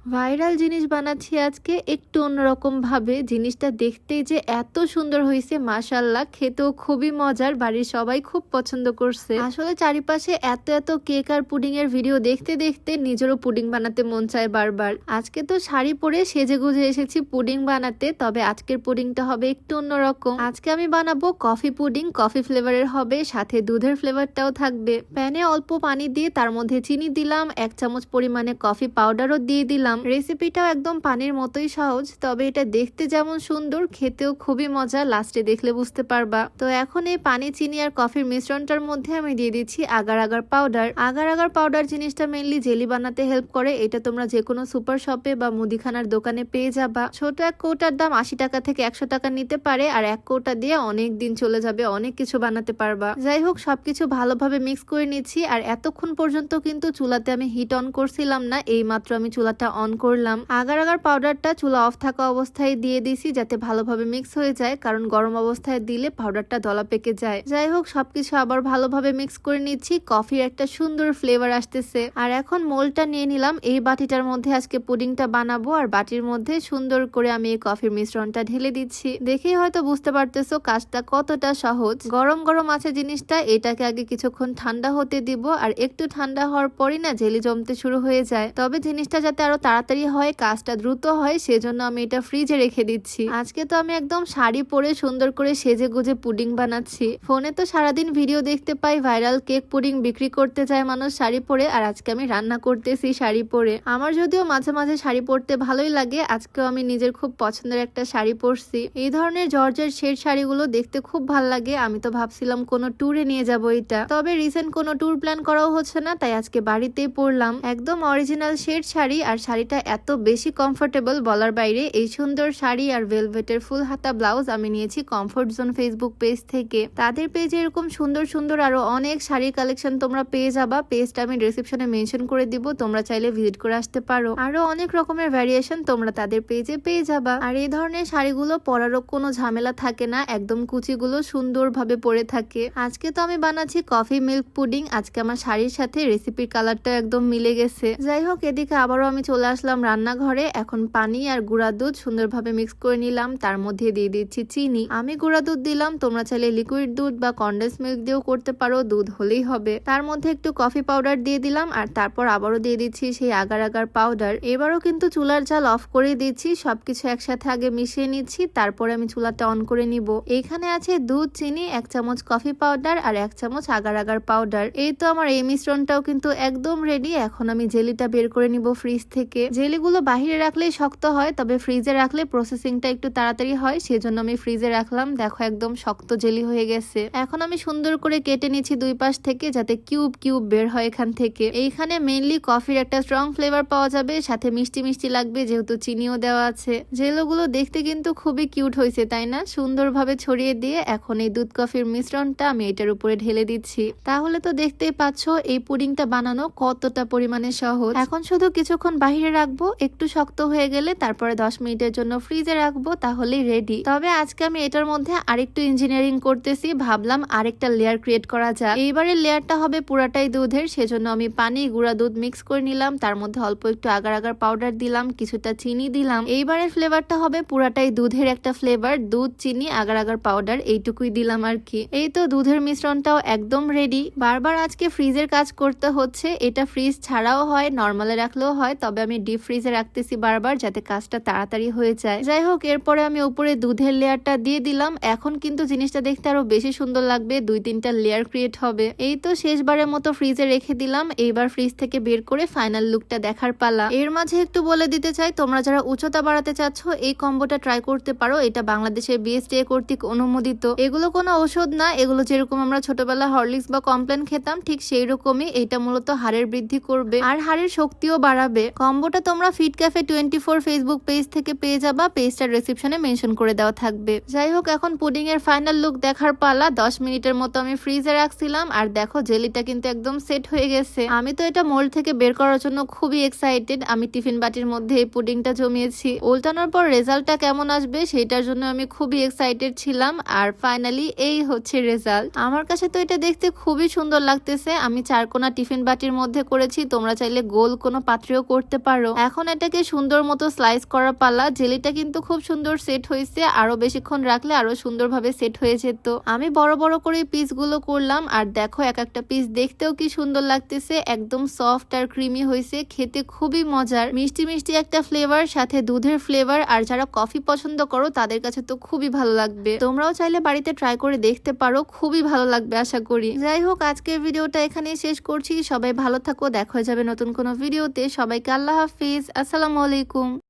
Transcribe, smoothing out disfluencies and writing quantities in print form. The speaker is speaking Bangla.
ভাইরাল জিনিস বানাচ্ছি আজকে একটু অন্যরকম ভাবে। জিনিসটা দেখতেই যে এত সুন্দর হয়েছে, মাশাআল্লাহ, খেতেও খুবই মজার। বাড়ির সবাই খুব পছন্দ করছে। আসলে চারিপাশে এত এত কেক আর পুডিং এর ভিডিও দেখতে দেখতে নিজেরও পুডিং বানাতে মন চায় বারবার। আজকে তো শাড়ি পরে সেজে গুজে এসেছি পুডিং বানাতে, তবে আজকের পুডিংটা হবে একটু অন্যরকম। আজকে আমি বানাবো কফি পুডিং, কফি ফ্লেভারের হবে, সাথে দুধের ফ্লেভারটাও থাকবে। প্যানে অল্প পানি দিয়ে তার মধ্যে চিনি দিলাম, 1 চামচ পরিমাণে কফি পাউডারও দিয়ে দিলাম। রেসিপিটাও একদম পানির মতোই সহজ, তবে এটা দেখতে যেমন সুন্দর খেতেও খুবই মজা, লাস্টে দেখলে বুঝতে পারবা। তো এখন এই পানি, চিনি আর কফির মিশ্রণটার মধ্যে আমি দিয়ে দিচ্ছি agar agar powder. Agar agar powder জিনিসটা মেইনলি জেলি বানাতে হেল্প করে। এটা তোমরা যে কোনো সুপার শপে বা মুদিখানার দোকানে পেয়ে যাবা। ছোট এক কৌটার দাম 80 টাকা থেকে 100 টাকা নিতে পারে, আর এক কৌটা দিয়ে অনেক দিন চলে যাবে, অনেক কিছু বানাতে পারবা। যাই হোক, সবকিছু ভালোভাবে মিক্স করে নিচ্ছি। আর এতক্ষণ পর্যন্ত কিন্তু চুলাতে আমি হিট অন করছিলাম না, এই মাত্র আমি চুলাটা অন করলাম। আগার আগার পাউডারটা চুলা অফ থাকা অবস্থায় দিয়ে দিছি, যাতে ভালোভাবে মিক্স হয়ে যায়, কারণ গরম অবস্থায় দিলে পাউডারটা দলা পেকে যায়। যাই হোক, সবকিছু আবার ভালোভাবে মিক্স করে নিচ্ছি। কফির একটা সুন্দর ফ্লেভার আসতেছে। আর এখন মোলটা নিয়ে নিলাম। এই বাটিটার মধ্যে আজকে পুডিংটা বানাবো, আর বাটির মধ্যে সুন্দর করে আমি এই কফির মিশ্রণটা ঢেলে দিচ্ছি। দেখেই হয়তো বুঝতে পারতেছো কাজটা কতটা সহজ। গরম গরম আছে জিনিসটা, এটাকে আগে কিছুক্ষণ ঠান্ডা হতে দিব, আর একটু ঠান্ডা হওয়ার পরই না জেলি জমতে শুরু হয়ে যায়। তবে জিনিসটা যাতে আরো তাড়াতাড়ি হয়, কাজটা দ্রুত হয়, সেজন্য আমি এটা ফ্রিজে রেখে দিচ্ছি। আজকে তো আমি একদম শাড়ি পরে সুন্দর করে সেজে গুজে পুডিং বানাচ্ছি। ফোনে তো সারাদিন ভিডিও দেখতে পাই, ভাইরাল কেক পুডিং বিক্রি করতে যায় মানুষ শাড়ি পরে, আর আজকে আমি রান্না করতেছি শাড়ি পরে। আমার যদিও মাঝে মাঝে শাড়ি পরতে ভালোই লাগে, আজকেও আমি নিজের খুব পছন্দের একটা শাড়ি পরছি। এই ধরনের জর্জের শেড শাড়িগুলো দেখতে খুব ভাল লাগে। আমি তো ভাবছিলাম কোনো ট্যুরে নিয়ে যাব এটা, তবে রিসেন্ট কোনো ট্যুর প্ল্যান করাও হচ্ছে না, তাই আজকে বাড়িতেই পরলাম। একদম অরিজিনাল শেড শাড়ি, আর শাড়িটা এত বেশি কমফোর্টেবল বলার বাইরে। এই সুন্দর শাড়ি আর ভেলভেটের ফুল হাতা ব্লাউজ আমি নিয়েছি কমফোর্ট জোন ফেসবুক পেজ থেকে। তাদের পেজে এরকম সুন্দর সুন্দর আরো অনেক শাড়ির কালেকশন তোমরা পেয়ে যাবা। পেজটা আমি ডেসক্রিপশনে মেনশন করে দিব, তোমরা চাইলে ভিজিট করে আসতে পারো। আরো অনেক রকমের ভ্যারিয়েশন তোমরা তাদের পেজে পেয়ে যাবা। আর এই ধরনের শাড়িগুলো পরারও কোনো ঝামেলা থাকে না, একদম কুচিগুলো সুন্দরভাবে পরে থাকে। আজকে তো আমি বানাচ্ছি কফি মিল্ক পুডিং। আজকে আমার শাড়ির সাথে রেসিপির কালারটা একদম মিলে গেছে। যাই হোক, এদিকে আবারও আমি চলে আসলাম রান্নাঘরে। এখন পানি আর গুঁড়া দুধ সুন্দরভাবে মিক্স করে নিলাম, তার মধ্যে দিয়ে দিচ্ছি চিনি। আমি গুঁড়া দুধ দিলাম, তোমরা চাইলে লিকুইড দুধ বা কনডেন্স মিল্ক দিয়েও করতে পারো, দুধ হলেই হবে। তার মধ্যে একটু কফি পাউডার দিয়ে দিলাম, আর তারপর আবারও দিয়ে দিচ্ছি সেই আগার আগার পাউডার। এবারও কিন্তু চুলার জাল অফ করে দিচ্ছি, সবকিছু একসাথে আগে মিশিয়ে নিচ্ছি, তারপরে আমি চুলাটা অন করে নিব। এখানে আছে দুধ, চিনি, 1 চামচ কফি পাউডার আর 1 চামচ আগার আগার পাউডার। এই তো আমার এই মিশ্রণটাও কিন্তু একদম রেডি। এখন আমি জেলিটা বের করে নিব ফ্রিজ থেকে। জেলিগুলো বাহিরে রাখলে শক্ত হয়, তবে ফ্রিজে রাখলে প্রসেসিংটা একটু তাড়াতাড়ি হয়, সেজন্য আমি ফ্রিজে রাখলাম। দেখো একদম শক্ত জেলি হয়ে গেছে। এখন আমি সুন্দর করে কেটে নিচ্ছি দুই পাশ থেকে, যাতে কিউব কিউব বের হয় এখান থেকে। এইখানে মেইনলি কফির একটা স্ট্রং ফ্লেভার পাওয়া যাবে, সাথে মিষ্টি মিষ্টি লাগবে, যেহেতু চিনিও দেওয়া আছে। জেলোগুলো দেখতে কিন্তু খুবই কিউট হয়েছে, তাই না? সুন্দরভাবে ছড়িয়ে দিয়ে এখন এই দুধ কফির মিশ্রণটা আমি এটার উপরে ঢেলে দিচ্ছি। তাহলে তো দেখতেই পাচ্ছ এই পুডিংটা বানানো কতটা পরিমাণে সহজ। এখন শুধু কিছুক্ষণ বাহিরে রাখবো, একটু শক্ত হয়ে গেলে তারপরে 10 মিনিটের জন্য ফ্রিজে রাখবো, তাহলেই রেডি। তবে আজকে আমি এটার মধ্যে আরেকটু ইঞ্জিনিয়ারিং করতেছি, ভাবলাম আরেকটা লেয়ার ক্রিয়েট করা যাক। এইবারের লেয়ারটা হবে পুরাটাই দুধের, সেজন্য আমি পানি, গুঁড়া দুধ মিক্স করে নিলাম, তার মধ্যে অল্প একটু আগার আগার পাউডার দিলাম, কিছুটা চিনি দিলাম। এইবারের ফ্লেভারটা হবে পুরাটাই দুধের একটা ফ্লেভার, দুধ, চিনি, আগার আগার পাউডার, এইটুকুই দিলাম আর কি। এই তো দুধের মিশ্রণটাও একদম রেডি। বারবার আজকে ফ্রিজের কাজ করতে হচ্ছে, এটা ফ্রিজ ছাড়াও হয়, নর্মালে রাখলেও হয়, তবে আমি ডিপ ফ্রিজে রাখতেছি বারবার, যাতে কাজটা তাড়াতাড়ি হয়ে যায়। যাই হোক, এরপরে আমি উপরে দুধের লেয়ারটা দিয়ে দিলাম। এখন কিন্তু জিনিসটা দেখতে আরো বেশি সুন্দর লাগবে, 2-3টা লেয়ার ক্রিয়েট হবে। এই তো শেষবারের মতো ফ্রিজে রেখে দিলাম। এইবার ফ্রিজ থেকে বের করে ফাইনাল লুকটা দেখার পালা। এর মাঝে একটু বলে দিতে চাই, তোমরা যারা উচ্চতা বাড়াতে চাচ্ছ এই কম্বোটা ট্রাই করতে পারো। এটা বাংলাদেশের বিএসটিআই কর্তৃক অনুমোদিত। এগুলো কোনো ঔষধ না, এগুলো যেরকম আমরা ছোটবেলা হরলিক্স বা কমপ্লেন খেতাম ঠিক সেই রকমই। এটা মূলত হাড়ের বৃদ্ধি করবে আর হাড়ের শক্তিও বাড়াবে। কম্বোটা তোমরা ফিট ক্যাফে 24 ফেসবুক পেজ থেকে পেয়ে যাবা, পেজটার ডেসক্রিপশনে মেনশন করে দেওয়া থাকবে। যাই হোক, এখন পুডিং এর ফাইনাল লুক দেখার পালা। 10 মিনিটের মতো আমি ফ্রিজে রাখছিলাম, আর দেখো জেলিটা কিন্তু একদম সেট হয়ে গেছে। আমি তো এটা মোল্ড থেকে বের করার জন্য খুবই এক্সাইটেড। আমি টিফিন বাটির মধ্যে এই পুডিংটা জমিয়েছি, উল্টানোর পর রেজাল্টটা কেমন আসবে সেটার জন্য আমি খুবই এক্সাইটেড ছিলাম। আর ফাইনালি এই হচ্ছে রেজাল্ট। আমার কাছে তো এটা দেখতে খুবই সুন্দর লাগতেছে। আমি 4 কোনা টিফিন বাটির মধ্যে করেছি, তোমরা চাইলে গোল কোনো পাত্রেও করতে পারো। পারো। এখন এটাকে সুন্দর মতো স্লাইস করা পালা। জেলিটা কিন্তু খুব সুন্দর সেট হয়েছে, আরো বেশিক্ষণ রাখলে আরো সুন্দরভাবে সেট হয়ে যেত। আমি বড় বড় করে পিসগুলো করলাম, আর দেখো এক একটা পিস দেখতেও কি সুন্দর লাগতেছে, একদম সফট আর ক্রিমি হয়েছে, খেতে খুবই মজার, মিষ্টি মিষ্টি একটা ফ্লেভার, সাথে দুধের ফ্লেভার। আর যারা কফি পছন্দ করো তাদের কাছে তো খুবই ভালো লাগবে। তোমরাও চাইলে বাড়িতে ট্রাই করে দেখতে পারো, খুবই ভালো লাগবে আশা করি। যাই হোক, আজকের ভিডিওটা এখানেই শেষ করছি। সবাই ভালো থাকো, দেখা হয়ে যাবে নতুন কোনো ভিডিওতে। সবাইকে আল্লাহ হাফিজ, আসসালামু আলাইকুম।